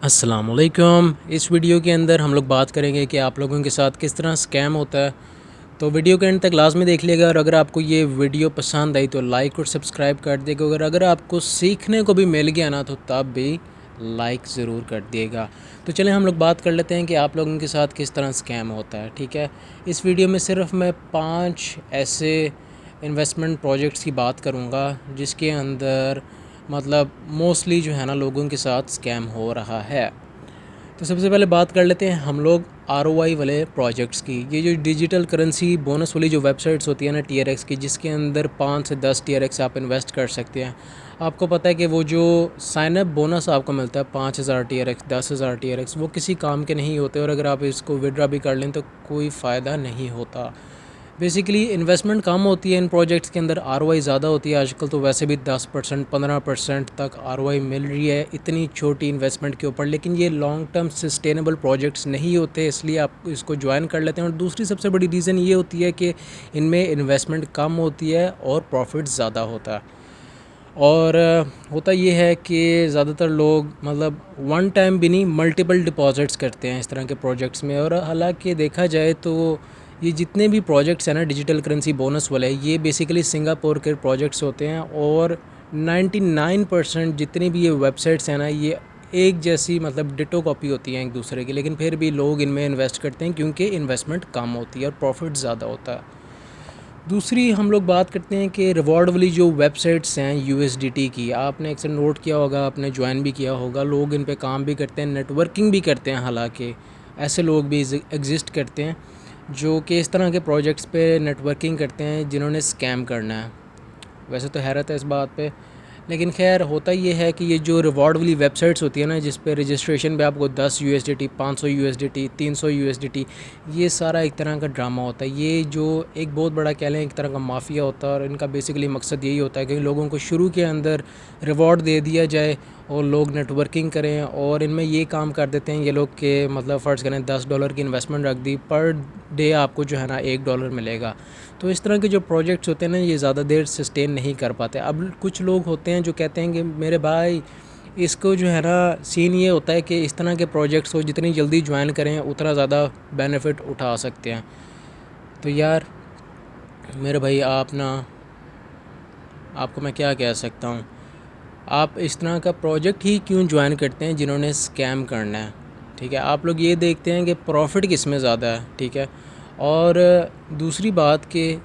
अस्सलामुअलैकुम। इस वीडियो के अंदर हम लोग बात करेंगे कि आप लोगों के साथ किस तरह स्कैम होता है। तो वीडियो के एंड तक लाजमी देख लिएगा, और अगर आपको ये वीडियो पसंद आई तो लाइक और सब्सक्राइब कर दिएगा, और अगर आपको सीखने को भी मिल गया ना तो तब भी लाइक ज़रूर कर दिएगा। तो चलें हम लोग बात कर लेते हैं कि आप लोगों के साथ किस तरह स्कैम होता है। ठीक है, इस वीडियो में सिर्फ मैं 5 ऐसे इन्वेस्टमेंट प्रोजेक्ट्स की बात करूँगा जिसके अंदर मतलब मोस्टली जो है ना लोगों के साथ स्कैम हो रहा है। तो सबसे पहले बात कर लेते हैं हम लोग आरओआई वाले प्रोजेक्ट्स की। ये जो डिजिटल करेंसी बोनस वाली जो वेबसाइट्स होती है ना टीआरएक्स की, जिसके अंदर 5 से 10 टीआरएक्स आप इन्वेस्ट कर सकते हैं। आपको पता है कि वो जो साइन अप बोनस आपको मिलता है 5,000 टीआरएक्स, 10,000 टीआरएक्स, वो किसी काम के नहीं होते, और अगर आप इसको विड्रा भी कर लें तो कोई फ़ायदा नहीं होता। बेसिकली इन्वेस्टमेंट कम होती है इन प्रोजेक्ट्स के अंदर, आरओआई ज़्यादा होती है। आजकल तो वैसे भी 10% 15% तक आरओआई मिल रही है इतनी छोटी इन्वेस्टमेंट के ऊपर, लेकिन ये लॉन्ग टर्म सस्टेनेबल प्रोजेक्ट्स नहीं होते, इसलिए आप इसको ज्वाइन कर लेते हैं। और दूसरी सबसे बड़ी रीज़न ये होती है कि इनमें इन्वेस्टमेंट कम होती है और प्रॉफिट ज़्यादा होता है। और होता ये है कि ज़्यादातर लोग मतलब वन टाइम भी नहीं, मल्टीपल डिपॉजिट्स करते हैं इस तरह के प्रोजेक्ट्स में। और हालांकि देखा जाए तो ये जितने भी प्रोजेक्ट्स हैं ना डिजिटल करेंसी बोनस वाले, ये बेसिकली सिंगापुर के प्रोजेक्ट्स होते हैं। और 99% जितनी भी ये वेबसाइट्स हैं ना, ये एक जैसी मतलब डिटो कॉपी होती हैं एक दूसरे की, लेकिन फिर भी लोग इनमें इन्वेस्ट करते हैं क्योंकि इन्वेस्टमेंट कम होती है और प्रॉफिट ज़्यादा होता है। दूसरी हम लोग बात करते हैं कि रिवॉर्ड वाली जो वेबसाइट्स हैं यूएसडीटी की, आपने अक्सर नोट किया होगा, आपने ज्वाइन भी किया होगा। लोग इन पे काम भी करते हैं, नेटवर्किंग भी करते हैं। हालांकि ऐसे लोग भी एग्जिस्ट करते हैं जो कि इस तरह के प्रोजेक्ट्स पे नेटवर्किंग करते हैं जिन्होंने स्कैम करना है। वैसे तो हैरत है इस बात पे, लेकिन खैर होता ये है कि ये जो रिवॉर्ड वाली वेबसाइट्स होती है ना, जिस पे रजिस्ट्रेशन पे आपको 10 यूएसडीटी, 500 यूएसडीटी, 300 यूएसडीटी, ये सारा एक तरह का ड्रामा होता है। ये जो एक बहुत बड़ा कह लें एक तरह का माफिया होता है, और इनका बेसिकली मकसद यही होता है कि लोगों को शुरू के अंदर रिवॉर्ड दे दिया जाए और लोग नेटवर्किंग करें। और इनमें ये काम कर देते हैं ये लोग के मतलब फ़र्ज़ करें $10 की इन्वेस्टमेंट रख दी, पर डे आपको जो है ना $1 मिलेगा। तो इस तरह के जो प्रोजेक्ट्स होते हैं ना, ये ज़्यादा देर सस्टेन नहीं कर पाते। अब कुछ लोग होते हैं जो कहते हैं कि मेरे भाई इसको जो है ना सीन ये होता है कि इस तरह के प्रोजेक्ट्स को जितनी जल्दी ज्वाइन करें उतना ज़्यादा बेनिफिट उठा सकते हैं। तो यार मेरे भाई आप ना, आपको मैं क्या कह सकता हूँ, आप इस तरह का प्रोजेक्ट ही क्यों ज्वाइन करते हैं जिन्होंने स्कैम करना है। ठीक है, आप लोग ये देखते हैं कि प्रॉफिट किस में ज़्यादा है। ठीक है, और दूसरी बात कि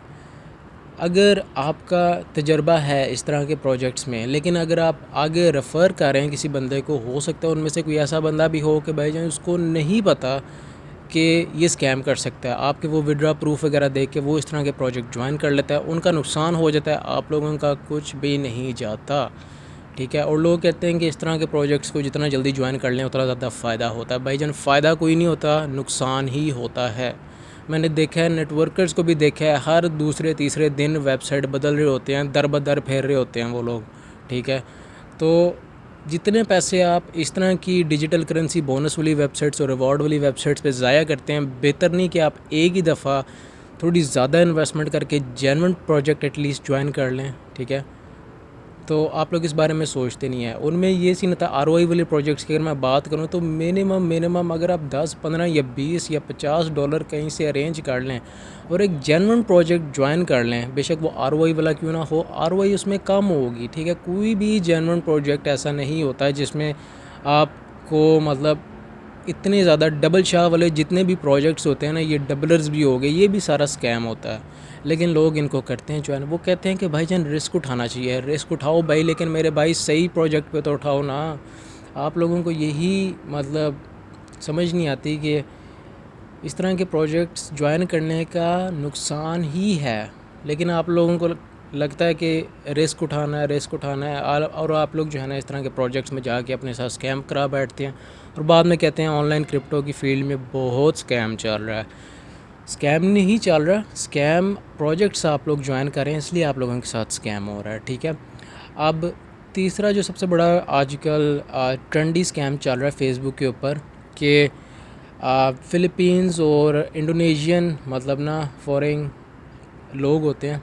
अगर आपका तजर्बा है इस तरह के प्रोजेक्ट्स में, लेकिन अगर आप आगे रेफ़र कर रहे हैं किसी बंदे को, हो सकता है उनमें से कोई ऐसा बंदा भी हो कि भाई जान उसको नहीं पता कि ये स्कैम कर सकता है। आपके वो विड्रा प्रूफ वगैरह देख के वो इस तरह के प्रोजेक्ट ज्वाइन कर लेता है, उनका नुकसान हो जाता है, आप लोगों का कुछ भी नहीं जाता। ठीक है, और लोग कहते हैं कि इस तरह के प्रोजेक्ट्स को जितना जल्दी ज्वाइन कर लें उतना ज़्यादा फ़ायदा होता है। भाईजान फ़ायदा कोई नहीं होता, नुकसान ही होता है। मैंने देखा है, नेटवर्कर्स को भी देखा है, हर दूसरे तीसरे दिन वेबसाइट बदल रहे होते हैं, दर बदर फेर रहे होते हैं वो लोग। ठीक है, तो जितने पैसे आप इस तरह की डिजिटल करेंसी बोनस वाली वेबसाइट्स और रिवॉर्ड वाली वेबसाइट्स पे ज़ाया करते हैं, बेहतर नहीं कि आप एक ही दफ़ा थोड़ी ज़्यादा इन्वेस्टमेंट करके जेन्युइन प्रोजेक्ट एटलीस्ट ज्वाइन कर लें। ठीक है, तो आप लोग इस बारे में सोचते नहीं है। उनमें ये सीन था आरओआई वाले प्रोजेक्ट्स की, अगर मैं बात करूँ तो मिनिमम अगर आप 10, 15 या 20 या $50 कहीं से अरेंज कर लें और एक जेन्युइन प्रोजेक्ट ज्वाइन कर लें, बेशक वो आरओआई वाला क्यों ना हो, आरओआई उसमें कम होगी। ठीक है, कोई भी जेन्युइन प्रोजेक्ट ऐसा नहीं होता है जिसमें आपको मतलब इतने ज़्यादा डबल शाह वाले जितने भी प्रोजेक्ट्स होते हैं ना, ये डबलर्स भी हो गए, ये भी सारा स्कैम होता है। लेकिन लोग इनको करते हैं ज्वाइन। वो कहते हैं कि भाईजान रिस्क उठाना चाहिए, रिस्क उठाओ भाई, लेकिन मेरे भाई सही प्रोजेक्ट पे तो उठाओ ना। आप लोगों को यही मतलब समझ नहीं आती कि इस तरह के प्रोजेक्ट्स ज्वाइन करने का नुकसान ही है, लेकिन आप लोगों को लगता है कि रिस्क उठाना है, रिस्क उठाना है, और आप लोग जो है ना इस तरह के प्रोजेक्ट्स में जाके अपने साथ स्कैम करा बैठते हैं, और बाद में कहते हैं ऑनलाइन क्रिप्टो की फ़ील्ड में बहुत स्कैम चल रहा है। स्कैम नहीं चल रहा, स्कैम प्रोजेक्ट्स आप लोग ज्वाइन करें इसलिए आप लोगों के साथ स्कैम हो रहा है। ठीक है, अब तीसरा जो सबसे बड़ा आजकल ट्रेंडी स्कैम चल रहा है फेसबुक के ऊपर कि फ़िलीपींस और इंडोनेशियन मतलब ना फॉरेन लोग होते हैं,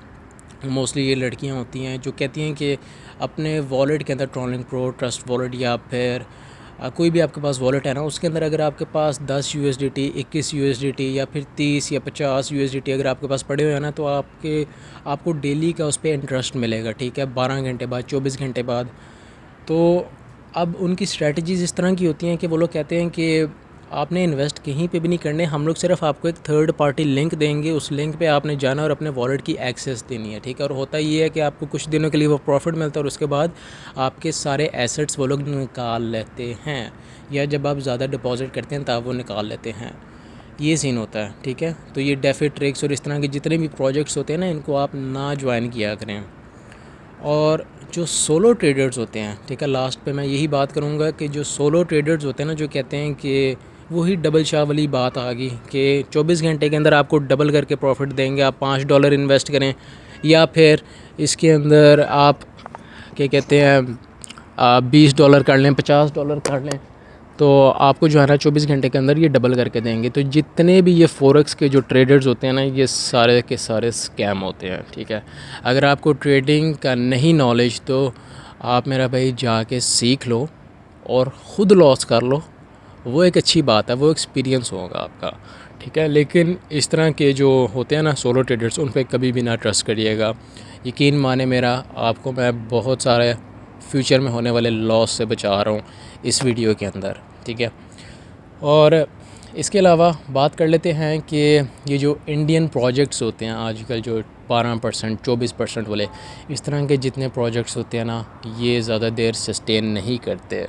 मोस्टली ये लड़कियां होती हैं, जो कहती हैं कि अपने वॉलेट के अंदर ट्रॉलिंग प्रो, ट्रस्ट वॉलेट या फिर कोई भी आपके पास वॉलेट है ना, उसके अंदर अगर आपके पास 10 USDT, 21 USDT या फिर 30 या 50 USDT अगर आपके पास पड़े हुए हैं ना, तो आपको डेली का उस पर इंटरेस्ट मिलेगा, ठीक है, 12 घंटे बाद, 24 घंटे बाद। तो अब उनकी स्ट्रैटेजीज़ इस तरह की होती हैं कि वो लोग कहते हैं कि आपने इन्वेस्ट कहीं पे भी नहीं करने, हम लोग सिर्फ आपको एक थर्ड पार्टी लिंक देंगे, उस लिंक पे आपने जाना और अपने वॉलेट की एक्सेस देनी है, ठीक है। और होता ये है कि आपको कुछ दिनों के लिए वो प्रॉफिट मिलता है और उसके बाद आपके सारे एसेट्स वो लोग निकाल लेते हैं, या जब आप ज़्यादा डिपॉजिट करते हैं तब वो निकाल लेते हैं। ये सीन होता है, ठीक है। तो ये डेफी ट्रिक्स और इस तरह के जितने भी प्रोजेक्ट्स होते हैं ना, इनको आप ना ज्वाइन किया करें। और जो सोलो ट्रेडर्स होते हैं, ठीक है, लास्ट पे मैं यही बात करूँगा कि जो सोलो ट्रेडर्स होते हैं ना, जो कहते हैं कि वही डबल शाह वाली बात आ गई कि 24 घंटे के अंदर आपको डबल करके प्रॉफिट देंगे, आप $5 इन्वेस्ट करें, या फिर इसके अंदर आप क्या कहते हैं $20 कर लें, $50 कर लें, तो आपको जो है ना 24 घंटे के अंदर ये डबल करके देंगे। तो जितने भी ये फॉरेक्स के जो ट्रेडर्स होते हैं ना, ये सारे के सारे स्कैम होते हैं, ठीक है। अगर आपको ट्रेडिंग का नहीं नॉलेज, तो आप मेरा भाई जाके सीख लो और ख़ुद लॉस कर लो, वो एक अच्छी बात है, वो एक्सपीरियंस होगा आपका, ठीक है। लेकिन इस तरह के जो होते हैं ना सोलो ट्रेडर्स, उन पर कभी भी ना ट्रस्ट करिएगा। यकीन माने मेरा, आपको मैं बहुत सारे फ्यूचर में होने वाले लॉस से बचा रहा हूँ इस वीडियो के अंदर, ठीक है। और इसके अलावा बात कर लेते हैं कि ये जो इंडियन प्रोजेक्ट्स होते हैं आजकल, जो 12%, 24% वाले, इस तरह के जितने प्रोजेक्ट्स होते हैं ना, ये ज़्यादा देर सस्टेन नहीं करते।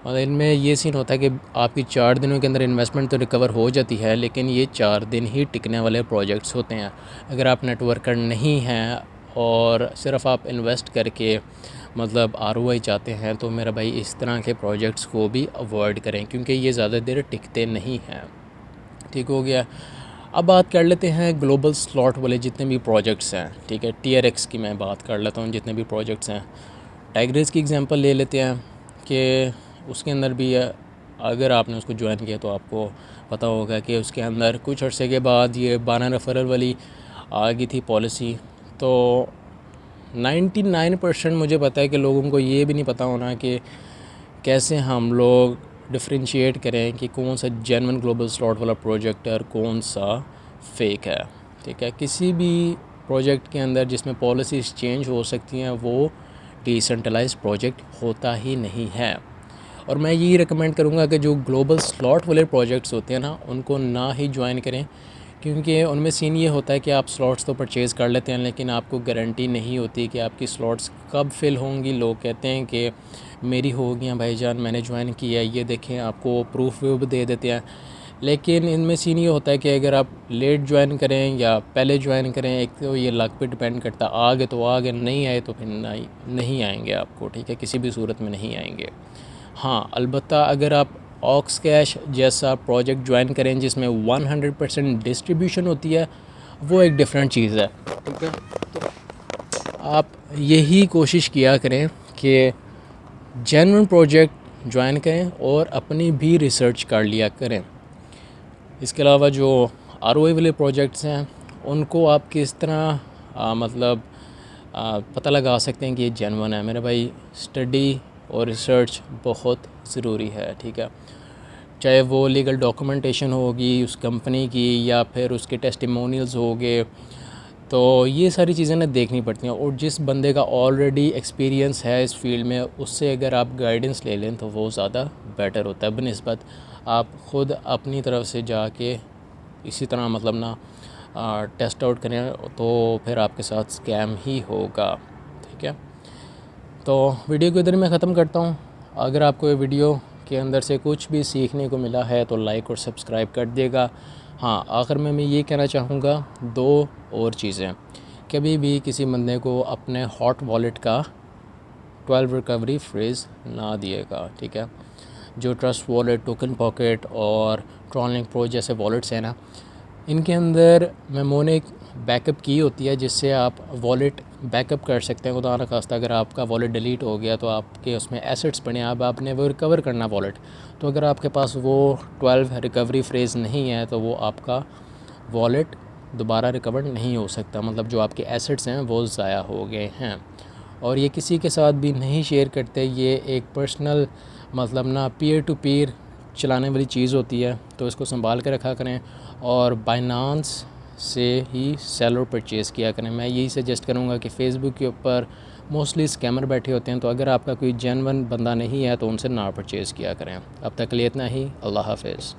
और इनमें ये सीन होता है कि आपकी 4 दिनों के अंदर इन्वेस्टमेंट तो रिकवर हो जाती है, लेकिन ये 4 दिन ही टिकने वाले प्रोजेक्ट्स होते हैं। अगर आप नेटवर्कर नहीं हैं और सिर्फ आप इन्वेस्ट करके मतलब ROI चाहते हैं, तो मेरा भाई इस तरह के प्रोजेक्ट्स को भी अवॉइड करें, क्योंकि ये ज़्यादा देर टिकते नहीं हैं, ठीक हो गया। अब बात कर लेते हैं ग्लोबल स्लॉट वाले जितने भी प्रोजेक्ट्स हैं, ठीक है। TRX की मैं बात कर लेता हूँ, जितने भी प्रोजेक्ट्स हैं। टाइग्रिस की एग्जांपल ले लेते हैं कि उसके अंदर भी अगर आपने उसको ज्वाइन किया तो आपको पता होगा कि उसके अंदर कुछ अर्से के बाद ये 12 रेफरल वाली आ गई थी पॉलिसी। तो 99% मुझे पता है कि लोगों को ये भी नहीं पता होना कि कैसे हम लोग डिफ्रेंशिएट करें कि कौन सा जेन्युइन ग्लोबल स्लॉट वाला प्रोजेक्ट है और कौन सा फेक है, ठीक है। किसी भी प्रोजेक्ट के अंदर जिसमें पॉलिसीज़ चेंज हो सकती हैं, वो डिसेंट्रलाइज्ड प्रोजेक्ट होता ही नहीं है। और मैं यही रिकमेंड करूँगा कि जो ग्लोबल स्लॉट वाले प्रोजेक्ट्स होते हैं ना, उनको ना ही ज्वाइन करें, क्योंकि उनमें सीन ये होता है कि आप स्लॉट्स तो परचेज़ कर लेते हैं, लेकिन आपको गारंटी नहीं होती कि आपकी स्लॉट्स कब फिल होंगी। लोग कहते हैं कि मेरी हो गई भाईजान, मैंने ज्वाइन किया, ये देखें, आपको प्रूफ भी दे देते हैं। लेकिन इनमें सीन ये होता है कि अगर आप लेट ज्वाइन करें या पहले ज्वाइन करें, एक तो ये लक पे डिपेंड करता, आ गए तो आ गए, नहीं आए तो फिर नहीं आएंगे आपको, ठीक है, किसी भी सूरत में नहीं आएंगे। हाँ, अलबत्ता अगर आप ऑक्स कैश जैसा प्रोजेक्ट ज्वाइन करें जिसमें 100% डिस्ट्रीब्यूशन होती है, वो एक डिफरेंट चीज़ है, ठीक है। तो आप यही कोशिश किया करें कि जेन्युइन प्रोजेक्ट ज्वाइन करें और अपनी भी रिसर्च कर लिया करें। इसके अलावा जो ROI वाले प्रोजेक्ट्स हैं, उनको आप किस तरह पता लगा सकते हैं कि ये जेन्युइन है। मेरे भाई, स्टडी और रिसर्च बहुत ज़रूरी है, ठीक है। चाहे वो लीगल डॉक्यूमेंटेशन होगी उस कंपनी की या फिर उसके टेस्टिमोनियल्स हो गए, तो ये सारी चीज़ें ना देखनी पड़ती हैं। और जिस बंदे का ऑलरेडी एक्सपीरियंस है इस फील्ड में, उससे अगर आप गाइडेंस ले लें तो वो ज़्यादा बेटर होता है बनिस्बत आप ख़ुद अपनी तरफ से जाके इसी तरह टेस्ट आउट करें, तो फिर आपके साथ स्कैम ही होगा, ठीक है। तो वीडियो को इधर मैं ख़त्म करता हूँ। अगर आपको ये वीडियो के अंदर से कुछ भी सीखने को मिला है तो लाइक और सब्सक्राइब कर देगा। हाँ, आखिर में मैं ये कहना चाहूँगा 2 और चीज़ें। कभी भी किसी बंदे को अपने हॉट वॉलेट का 12 रिकवरी फ्रेज़ ना दिएगा, ठीक है। जो ट्रस्ट वॉलेट, टोकन पॉकेट और ट्रॉलिंग प्रो जैसे वॉलेट्स हैं ना, इनके अंदर मेमोनिक बैकअप की होती है, जिससे आप वॉलेट बैकअप कर सकते हैं। खुदा न खास्ता अगर आपका वॉलेट डिलीट हो गया तो आपके उसमें एसेट्स बने, अब आपने वो रिकवर करना वॉलेट, तो अगर आपके पास वो 12 रिकवरी फ्रेज़ नहीं है तो वो आपका वॉलेट दोबारा रिकवर नहीं हो सकता, मतलब जो आपके एसेट्स हैं वो ज़ाया हो गए हैं। और ये किसी के साथ भी नहीं शेयर करते। ये एक पर्सनल मतलब ना पीयर टू पीयर चलाने वाली चीज़ होती है, तो इसको संभाल कर रखा करें और बाइनांस से ही सेल और परचेज़ किया करें। मैं यही सजेस्ट करूँगा कि फ़ेसबुक के ऊपर मोस्टली स्कैमर बैठे होते हैं, तो अगर आपका कोई जेन्युइन बंदा नहीं है तो उनसे ना परचेज़ किया करें। अब तक के लिए इतना ही। अल्लाह हाफ़िज़।